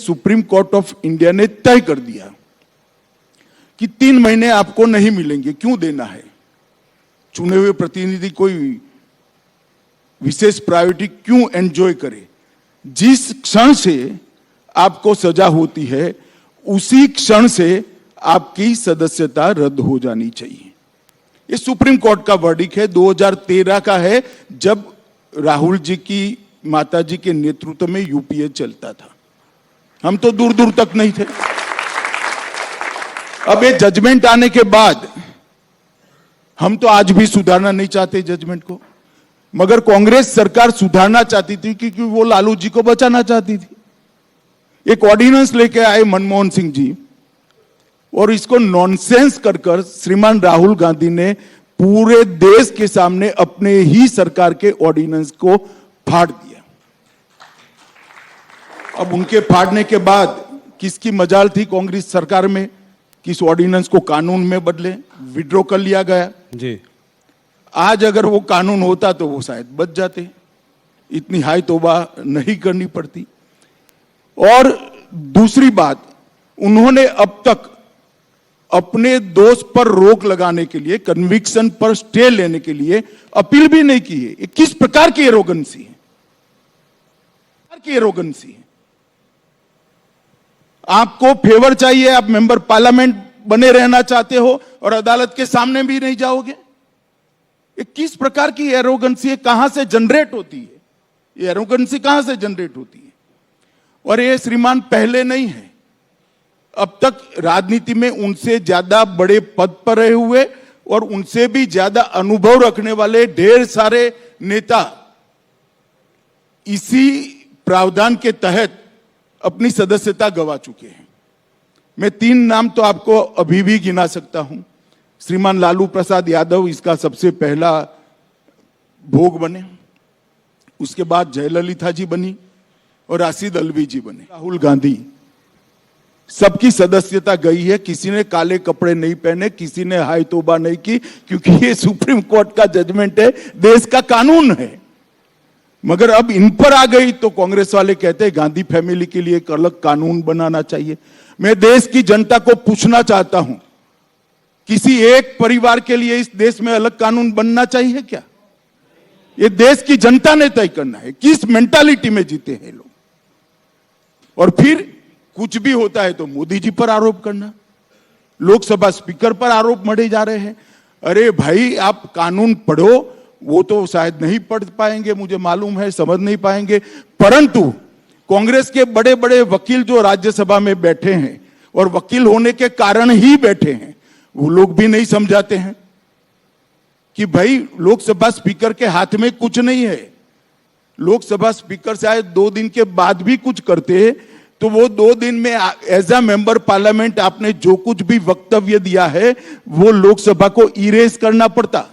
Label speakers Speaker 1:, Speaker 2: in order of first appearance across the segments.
Speaker 1: Supreme court of India ने तय कर दिया कि 3 महीने आपको नहीं मिलेंगे। क्यों देना है? चुने हुए प्रतिनिधि कोई विशेष प्रायोरिटी क्यों एंजॉय करे? जिस क्षण से आपको सजा होती है उसी क्षण से आपकी सदस्यता रद्द हो जानी चाहिए। ये सुप्रीम कोर्ट का वर्डिक्ट है, 2013 का है, जब राहुल जी की माता जी के नेतृत्व में यूपीए चलता था। हम तो दूर दूर तक नहीं थे। अब ये जजमेंट आने के बाद हम तो आज भी सुधारना नहीं चाहते जजमेंट को, मगर कांग्रेस सरकार सुधारना चाहती थी क्योंकि वो लालू जी को बचाना चाहती थी। एक ऑर्डिनेंस लेके आए मनमोहन सिंह जी और इसको नॉनसेंस कर श्रीमान राहुल गांधी ने पूरे देश के सामने अपने ही सरकार के ऑर्डिनेंस को फाड़ दिया। अब उनके फाड़ने के बाद किसकी मजाल थी कांग्रेस सरकार में कि इस ऑर्डिनेंस को कानून में बदले, विड्रॉ कर लिया गया
Speaker 2: जी। आज
Speaker 1: अगर वो कानून होता तो वो शायद बच जाते, इतनी हाई तौबा नहीं करनी पड़ती। और दूसरी बात, उन्होंने अब तक अपने दोष पर रोक लगाने के लिए, कन्विक्शन पर स्टे लेने के लिए अपील भी नहीं की है। किस प्रकार की एरोगेंसी है? आपको फेवर चाहिए, आप मेंबर पार्लियामेंट बने रहना चाहते हो और अदालत के सामने भी नहीं जाओगे। ये किस प्रकार की एरोगेंसी है? कहां से जनरेट होती है ये एरोगेंसी? कहां से जनरेट होती है? और ये श्रीमान पहले नहीं है, अब तक राजनीति में उनसे ज्यादा बड़े पद पर रहे हुए और उनसे भी ज्यादा अनुभव रखने वाले ढेर सारे नेता इसी प्रावधान के तहत अपनी सदस्यता गंवा चुके हैं। मैं 3 नाम तो आपको अभी भी गिना सकता हूं। श्रीमान लालू प्रसाद यादव इसका सबसे पहला भोग बने, उसके बाद जयललिता जी बनी और राशिद अलवी जी बने। राहुल गांधी, सबकी सदस्यता गई है। किसी ने काले कपड़े नहीं पहने, किसी ने हाय तौबा नहीं की, क्योंकि ये सुप्रीम कोर्ट का जजमेंट है, देश का कानून है। मगर अब इन पर आ गई तो कांग्रेस वाले कहते हैं गांधी फैमिली के लिए एक अलग कानून बनाना चाहिए। मैं देश की जनता को पूछना चाहता हूं, किसी एक परिवार के लिए इस देश में अलग कानून बनना चाहिए क्या? ये देश की जनता ने तय करना है। किस मेंटालिटी में जीते हैं लोग? और फिर कुछ भी होता है तो मोदी जी पर आरोप करना, लोकसभा स्पीकर पर आरोप मढ़े जा रहे हैं। अरे भाई, आप कानून पढ़ो। वो तो शायद नहीं पढ़ पाएंगे, मुझे मालूम है, समझ नहीं पाएंगे, परंतु कांग्रेस के बड़े बड़े वकील जो राज्यसभा में बैठे हैं और वकील होने के कारण ही बैठे हैं, वो लोग भी नहीं समझाते हैं कि भाई लोकसभा स्पीकर के हाथ में कुछ नहीं है। लोकसभा स्पीकर शायद 2 दिन के बाद भी कुछ करते तो वो 2 दिन में एज अ मेंबर पार्लियामेंट आपने जो कुछ भी वक्तव्य दिया है वो लोकसभा को इरेज करना पड़ता,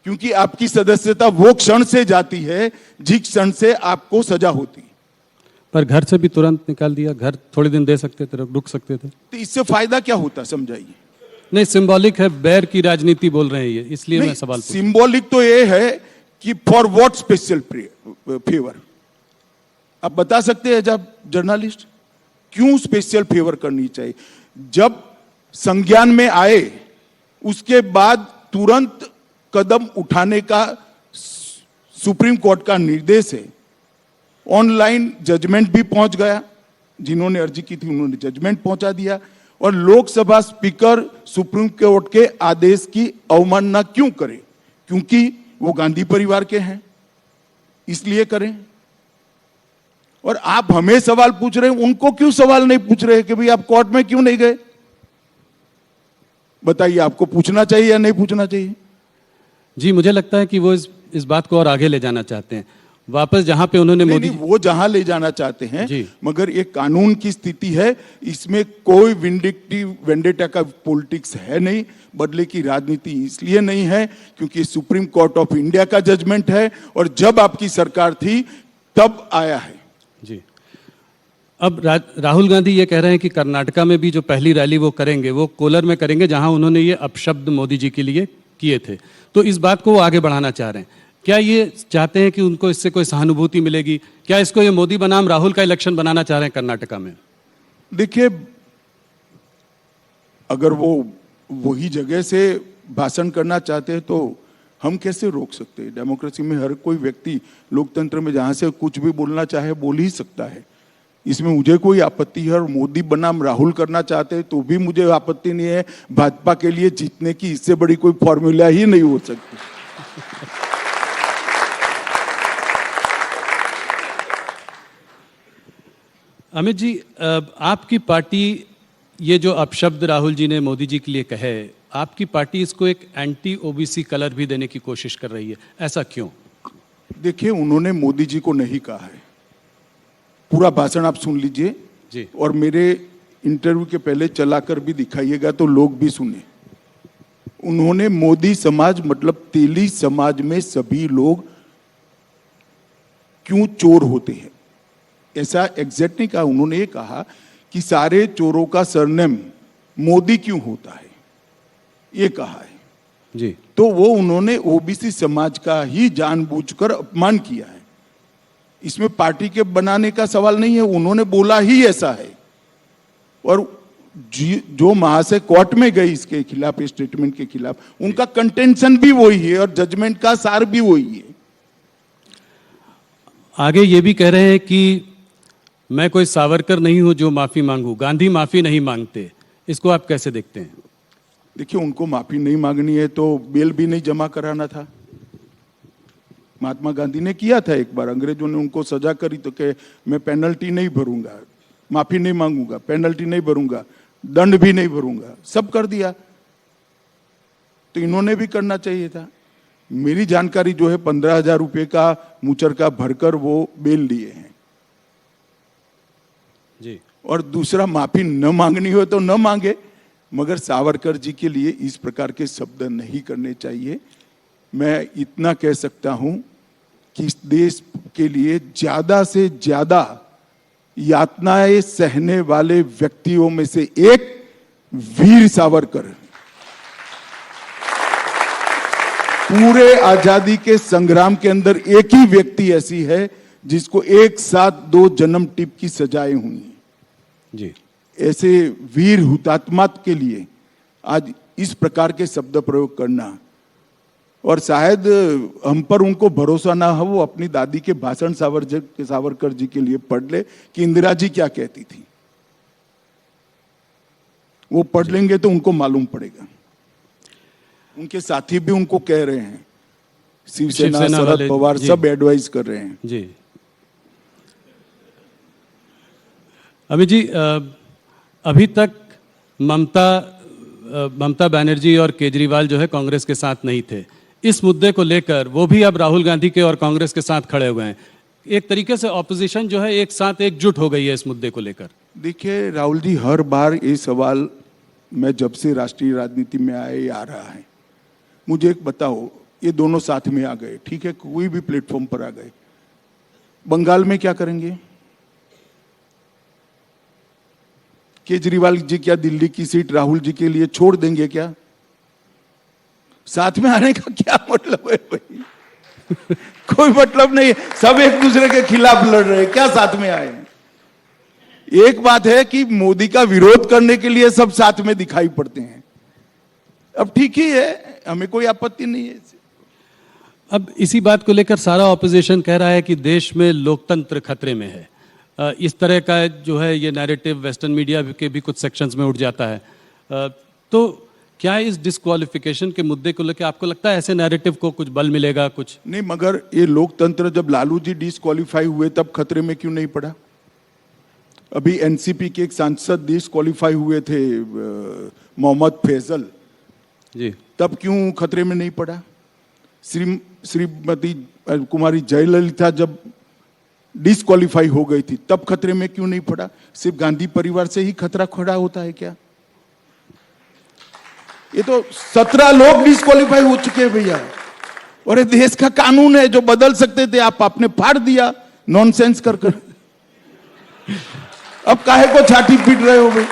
Speaker 1: क्योंकि आपकी सदस्यता वो क्षण से जाती है जिस क्षण से आपको सजा होती।
Speaker 2: पर घर से भी तुरंत निकाल दिया। घर थोड़े दिन दे सकते थे, रुक सकते थे।
Speaker 1: तो इससे फायदा क्या होता, समझाइए।
Speaker 2: नहीं, सिंबॉलिक है, बैर की राजनीति बोल रहे हैं ये, इसलिए मैं सवाल पूछा।
Speaker 1: सिंबॉलिक तो ये है कि फॉर व्हाट स्पेशल फेवर? आप बता सकते हैं जब जर्नलिस्ट क्यों स्पेशल फेवर करनी चाहिए? जब संज्ञान में आए उसके बाद तुरंत कदम उठाने का सुप्रीम कोर्ट का निर्देश है। ऑनलाइन जजमेंट भी पहुंच गया, जिन्होंने अर्जी की थी उन्होंने जजमेंट पहुंचा दिया। और लोकसभा स्पीकर सुप्रीम कोर्ट के आदेश की अवमानना क्यों करे? क्योंकि वो गांधी परिवार के हैं, इसलिए करें। और आप हमें सवाल पूछ रहे हैं, उनको क्यों सवाल नहीं पूछ रहे कि भाई आप कोर्ट में क्यों नहीं गए? बताइए, आपको पूछना चाहिए या नहीं पूछना चाहिए?
Speaker 2: जी, मुझे लगता है कि वो इस बात को और आगे ले जाना चाहते हैं, वापस जहां पे उन्होंने मोदी।
Speaker 1: वो जहां ले जाना चाहते हैं, मगर ये कानून की स्थिति है, इसमें कोई वेंडेटा का पॉलिटिक्स है नहीं। बदले की राजनीति इसलिए नहीं है क्योंकि सुप्रीम कोर्ट ऑफ इंडिया का जजमेंट है और जब आपकी सरकार थी तब आया है।
Speaker 2: जी, अब राहुल गांधी ये कह रहे हैं कि कर्नाटका में भी जो पहली रैली वो करेंगे वो कोलर में करेंगे, जहां उन्होंने ये अपशब्द मोदी जी के लिए किए थे। तो इस बात को वो आगे बढ़ाना चाह रहे हैं। क्या ये चाहते हैं कि उनको इससे कोई सहानुभूति मिलेगी? क्या इसको ये मोदी बनाम राहुल का इलेक्शन बनाना चाह रहे हैं कर्नाटका में?
Speaker 1: देखिए, अगर वो वही जगह से भाषण करना चाहते हैं तो हम कैसे रोक सकते हैं? डेमोक्रेसी में हर कोई व्यक्ति, लोकतंत्र में जहां से कुछ भी बोलना चाहे बोल ही सकता है। इसमें मुझे कोई आपत्ति है। और मोदी बनाम राहुल करना चाहते हैं तो भी मुझे आपत्ति नहीं है। भाजपा के लिए जीतने की इससे बड़ी कोई फॉर्मूला ही नहीं हो सकती।
Speaker 2: अमित जी, आपकी पार्टी ये जो अपशब्द राहुल जी ने मोदी जी के लिए कहे, आपकी पार्टी इसको एक एंटी ओबीसी कलर भी देने की कोशिश कर रही है, ऐसा क्यों?
Speaker 1: देखिए, उन्होंने मोदी जी को नहीं कहा है। पूरा भाषण आप सुन लीजिए
Speaker 2: जी।
Speaker 1: और मेरे इंटरव्यू के पहले चलाकर भी दिखाइएगा तो लोग भी सुने। उन्होंने मोदी समाज मतलब तेली समाज में सभी लोग क्यों चोर होते हैं ऐसा एग्जैक्ट नहीं कहा। उन्होंने ये कहा कि सारे चोरों का सरनेम मोदी क्यों होता है, ये कहा है
Speaker 2: जी।
Speaker 1: तो वो उन्होंने ओबीसी समाज का ही जानबूझकर अपमान किया है। इसमें पार्टी के बनाने का सवाल नहीं है, उन्होंने बोला ही ऐसा है। और जो महाशय कोर्ट में गए इसके खिलाफ, स्टेटमेंट के खिलाफ, उनका कंटेंशन भी वही है और जजमेंट का सार भी वही है।
Speaker 2: आगे ये भी कह रहे हैं कि मैं कोई सावरकर नहीं हूं जो माफी मांगू, गांधी माफी नहीं मांगते, इसको आप कैसे देखते हैं?
Speaker 1: देखिए, उनको माफी नहीं मांगनी है तो बेल भी नहीं जमा कराना था। महात्मा गांधी ने किया था एक बार, अंग्रेजों ने उनको सजा करी तो कहे मैं पेनल्टी नहीं भरूंगा, माफी नहीं मांगूंगा, पेनल्टी नहीं भरूंगा, दंड भी नहीं भरूंगा, सब कर दिया। तो इन्होंने भी करना चाहिए था। मेरी जानकारी जो है 15,000 रुपए का मुचर का भरकर वो बेल लिए हैं
Speaker 2: जी।
Speaker 1: और दूसरा, माफी न मांगनी हो तो न मांगे, मगर सावरकर जी के लिए इस प्रकार के शब्द नहीं करने चाहिए। मैं इतना कह सकता हूं कि इस देश के लिए ज्यादा से ज्यादा यातनाएं सहने वाले व्यक्तियों में से एक वीर सावरकर। पूरे आजादी के संग्राम के अंदर एक ही व्यक्ति ऐसी है जिसको एक साथ 2 जन्म टिप की सजाएं हुई हैं
Speaker 2: जी।
Speaker 1: ऐसे वीर हुतात्मा के लिए आज इस प्रकार के शब्द प्रयोग करना, और शायद हम पर उनको भरोसा ना हो, वो अपनी दादी के भाषण सावरकर जी के लिए पढ़ ले कि इंदिरा जी क्या कहती थी। वो पढ़ लेंगे तो उनको मालूम पड़ेगा। उनके साथी भी उनको कह रहे हैं, शिवसेना शरद पवार सब एडवाइस कर रहे हैं
Speaker 2: जी। अमित जी, अभी तक ममता बनर्जी और केजरीवाल जो है कांग्रेस के साथ नहीं थे। इस मुद्दे को लेकर वो भी अब राहुल गांधी के और कांग्रेस के साथ खड़े हुए हैं। एक तरीके से ऑपोजिशन जो है एक साथ एकजुट हो गई है इस मुद्दे को लेकर।
Speaker 1: देखिए राहुल जी, हर बार ये सवाल मैं जब से राष्ट्रीय राजनीति में आए आ रहा है। मुझे एक बताओ, ये दोनों साथ में आ गए, ठीक है, कोई भी प्लेटफॉर्म पर आ गए, बंगाल में क्या करेंगे? केजरीवाल जी क्या दिल्ली की सीट राहुल जी के लिए छोड़ देंगे क्या? साथ में आने का क्या मतलब है भाई? कोई मतलब नहीं है, सब एक दूसरे के खिलाफ लड़ रहे हैं, क्या साथ में आए? एक बात है कि मोदी का विरोध करने के लिए सब साथ में दिखाई पड़ते हैं। अब ठीक ही है, हमें कोई आपत्ति नहीं है।
Speaker 2: अब इसी बात को लेकर सारा ऑपोजिशन कह रहा है कि देश में लोकतंत्र खतरे में है। इस तरह का जो है ये नैरेटिव वेस्टर्न मीडिया के भी कुछ सेक्शंस में उठ जाता है। तो क्या इस डिस्क्वालिफिकेशन के मुद्दे को लेकर आपको लगता है ऐसे नैरेटिव को कुछ बल मिलेगा? कुछ
Speaker 1: नहीं, मगर ये लोकतंत्र जब लालू जी डिस्क्वालीफाई हुए तब खतरे में क्यों नहीं पड़ा? अभी एनसीपी के एक सांसद डिस्क्वालीफाई हुए थे, मोहम्मद फैजल
Speaker 2: जी,
Speaker 1: तब क्यों खतरे में नहीं पड़ा? श्रीमती कुमारी जयललिता जब डिस्क्वालीफाई हो गई थी तब खतरे में क्यों नहीं पड़ा? सिर्फ गांधी परिवार से ही खतरा खड़ा होता है क्या? ये तो 17 लोग डिस्क्वालीफाई हो चुके हैं भैया, और ये देश का कानून है जो बदल सकते थे, आप आपने फाड़ दिया नॉनसेंस कर। अब काहे को छाती पीट रहे हो भाई?